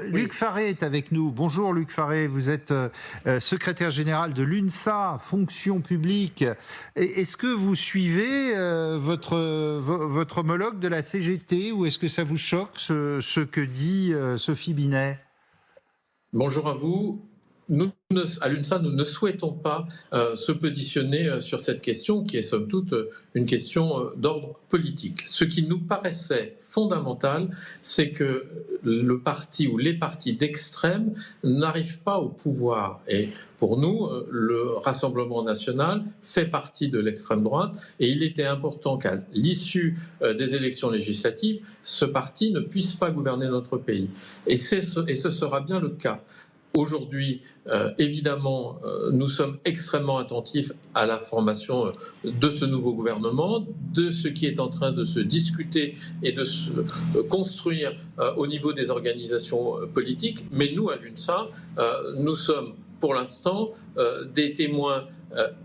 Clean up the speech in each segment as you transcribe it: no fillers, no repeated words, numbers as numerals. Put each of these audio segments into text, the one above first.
Luc Faré est avec nous. Bonjour Luc Faré, vous êtes secrétaire général de l'UNSA, fonction publique. Est-ce que vous suivez votre homologue de la CGT ou est-ce que ça vous choque ce que dit Sophie Binet ? Bonjour à vous. Nous, à l'UNSA, nous ne souhaitons pas se positionner sur cette question qui est somme toute une question d'ordre politique. Ce qui nous paraissait fondamental, c'est que le parti ou les partis d'extrême n'arrivent pas au pouvoir. Et pour nous, le Rassemblement national fait partie de l'extrême droite et il était important qu'à l'issue des élections législatives, ce parti ne puisse pas gouverner notre pays. Et ce sera bien le cas. Aujourd'hui, évidemment, nous sommes extrêmement attentifs à la formation de ce nouveau gouvernement, de ce qui est en train de se discuter et de se construire au niveau des organisations politiques. Mais nous, à l'UNSA, nous sommes pour l'instant des témoins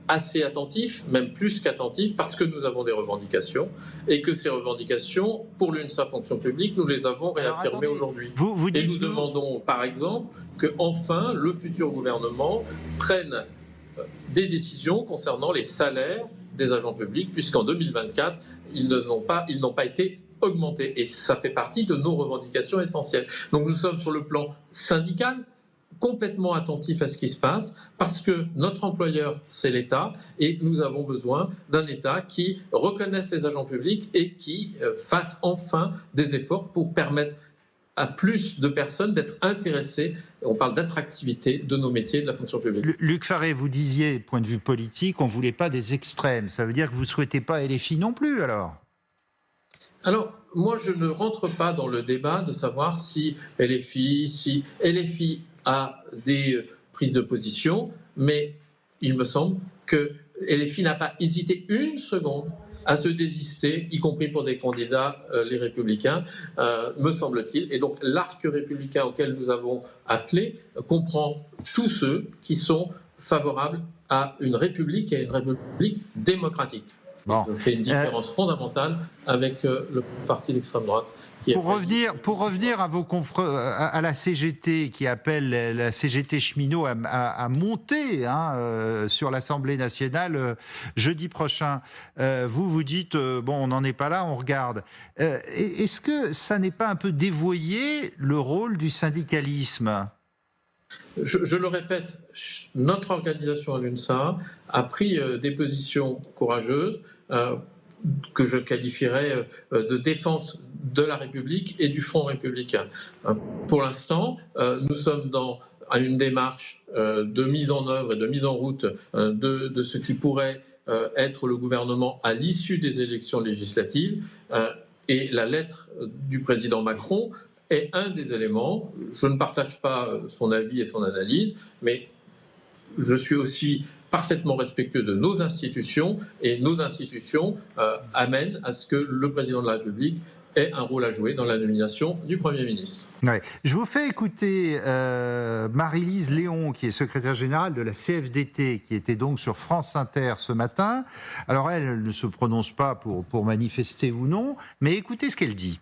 assez attentifs, même plus qu'attentifs, parce que nous avons des revendications et que ces revendications, pour l'UNSA Fonction publique, nous les avons réaffirmées aujourd'hui. Et nous demandons, par exemple, que enfin le futur gouvernement prenne des décisions concernant les salaires des agents publics, puisqu'en 2024, ils n'ont pas été augmentés. Et ça fait partie de nos revendications essentielles. Donc nous sommes sur le plan syndical, complètement attentif à ce qui se passe parce que notre employeur, c'est l'État et nous avons besoin d'un État qui reconnaisse les agents publics et qui fasse enfin des efforts pour permettre à plus de personnes d'être intéressées, on parle d'attractivité de nos métiers de la fonction publique. Luc Faré, vous disiez, point de vue politique, on ne voulait pas des extrêmes. Ça veut dire que vous ne souhaitez pas LFI non plus alors ? Alors, moi je ne rentre pas dans le débat de savoir si LFI à des prises de position, mais il me semble que LFI n'a pas hésité une seconde à se désister, y compris pour des candidats, les Républicains, me semble-t-il. Et donc l'arc républicain auquel nous avons appelé comprend tous ceux qui sont favorables à une République et à une République démocratique. Bon. Ça fait une différence fondamentale avec le parti d'extrême droite. Pour revenir à vos à la CGT qui appelle la CGT cheminot à monter sur l'Assemblée nationale jeudi prochain, vous dites bon, on n'en est pas là, on regarde. Est-ce que ça n'est pas un peu dévoyer le rôle du syndicalisme ? Je le répète, notre organisation à l'UNSA a pris des positions courageuses que je qualifierais de défense de la République et du Front républicain. Pour l'instant, nous sommes dans une démarche de mise en œuvre et de mise en route de ce qui pourrait être le gouvernement à l'issue des élections législatives. Et la lettre du président Macron est un des éléments. Je ne partage pas son avis et son analyse, mais je suis aussi parfaitement respectueux de nos institutions et nos institutions amènent à ce que le président de la République ait un rôle à jouer dans la nomination du Premier ministre. Ouais. Je vous fais écouter Marie-Lise Léon, qui est secrétaire générale de la CFDT, qui était donc sur France Inter ce matin. Alors elle ne se prononce pas pour manifester ou non, mais écoutez ce qu'elle dit.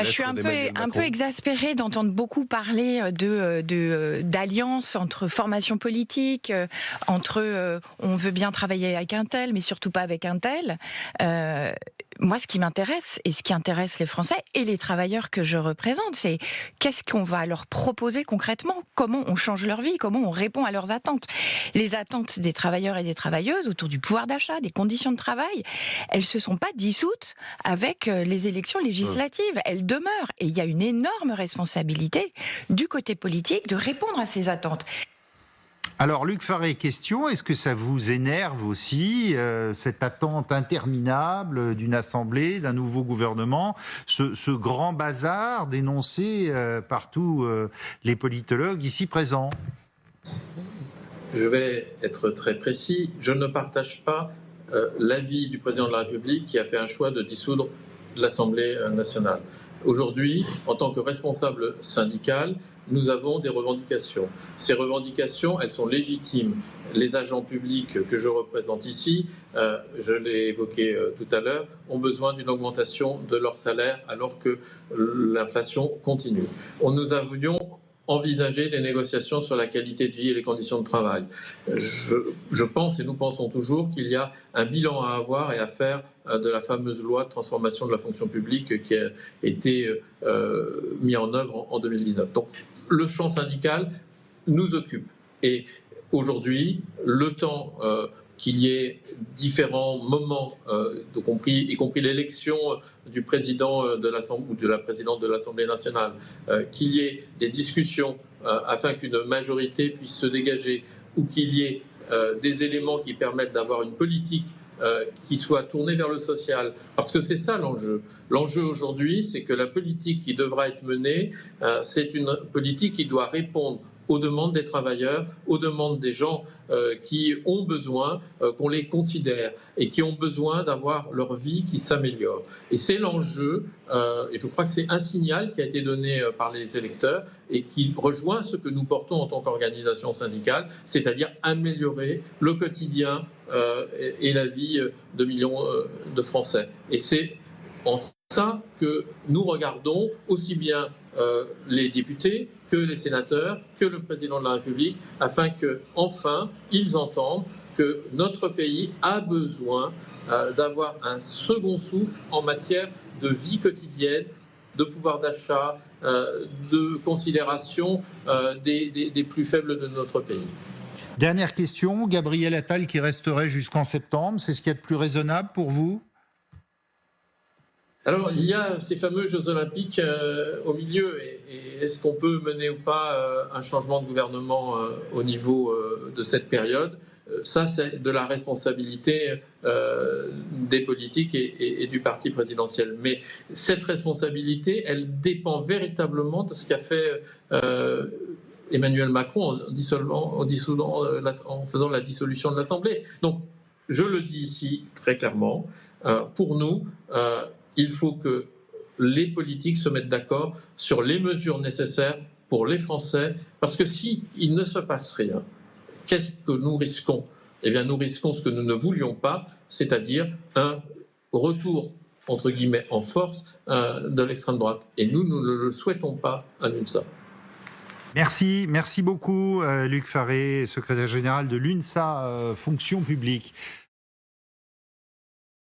Je suis un peu exaspérée d'entendre beaucoup parler d'alliance entre formations politiques, entre on veut bien travailler avec un tel, mais surtout pas avec un tel. Moi, ce qui m'intéresse et ce qui intéresse les Français et les travailleurs que je représente, c'est qu'est-ce qu'on va leur proposer concrètement, comment on change leur vie, comment on répond à leurs attentes. Les attentes des travailleurs et des travailleuses autour du pouvoir d'achat, des conditions de travail, elles se sont pas dissoutes avec les élections législatives. Elles demeurent et il y a une énorme responsabilité du côté politique de répondre à ces attentes. Alors, Luc Faré, question, est-ce que ça vous énerve aussi, cette attente interminable d'une assemblée, d'un nouveau gouvernement, ce grand bazar dénoncé par tous les politologues ici présents ? Je vais être très précis. Je ne partage pas l'avis du président de la République qui a fait un choix de dissoudre l'Assemblée nationale. Aujourd'hui, en tant que responsable syndical, nous avons des revendications. Ces revendications, elles sont légitimes. Les agents publics que je représente ici, je l'ai évoqué tout à l'heure, ont besoin d'une augmentation de leur salaire alors que l'inflation continue. Nous avions envisagé des négociations sur la qualité de vie et les conditions de travail. Je pense, et nous pensons toujours, qu'il y a un bilan à avoir et à faire de la fameuse loi de transformation de la fonction publique qui a été mise en œuvre en 2019. Donc, le champ syndical nous occupe. Et aujourd'hui, le temps qu'il y ait différents moments, y compris l'élection du président de l'Assemblée ou de la présidente de l'Assemblée nationale, qu'il y ait des discussions afin qu'une majorité puisse se dégager ou qu'il y ait des éléments qui permettent d'avoir une politique qui soit tournée vers le social. Parce que c'est ça l'enjeu. L'enjeu aujourd'hui, c'est que la politique qui devra être menée, c'est une politique qui doit répondre aux demandes des travailleurs, aux demandes des gens qui ont besoin qu'on les considère et qui ont besoin d'avoir leur vie qui s'améliore. Et c'est l'enjeu, et je crois que c'est un signal qui a été donné par les électeurs et qui rejoint ce que nous portons en tant qu'organisation syndicale, c'est-à-dire améliorer le quotidien et la vie de millions de Français. Et c'est en ça que nous regardons aussi bien les députés que les sénateurs, que le président de la République, afin que enfin ils entendent que notre pays a besoin d'avoir un second souffle en matière de vie quotidienne, de pouvoir d'achat, de considération des plus faibles de notre pays. Dernière question, Gabriel Attal qui resterait jusqu'en septembre, c'est ce qu'il y a de plus raisonnable pour vous ? Alors, il y a ces fameux Jeux Olympiques au milieu. Et est-ce qu'on peut mener ou pas un changement de gouvernement au niveau de cette période ? Ça, c'est de la responsabilité des politiques et du parti présidentiel. Mais cette responsabilité, elle dépend véritablement de ce qu'a fait Emmanuel Macron en faisant la dissolution de l'Assemblée. Donc, je le dis ici très clairement, pour nous, il faut que les politiques se mettent d'accord sur les mesures nécessaires pour les Français, parce que s'il ne se passe rien, qu'est-ce que nous risquons ? Eh bien, nous risquons ce que nous ne voulions pas, c'est-à-dire un retour, entre guillemets, en force de l'extrême droite. Et nous ne le souhaitons pas à l'UNSA. Merci beaucoup Luc Farré, secrétaire général de l'UNSA Fonction publique.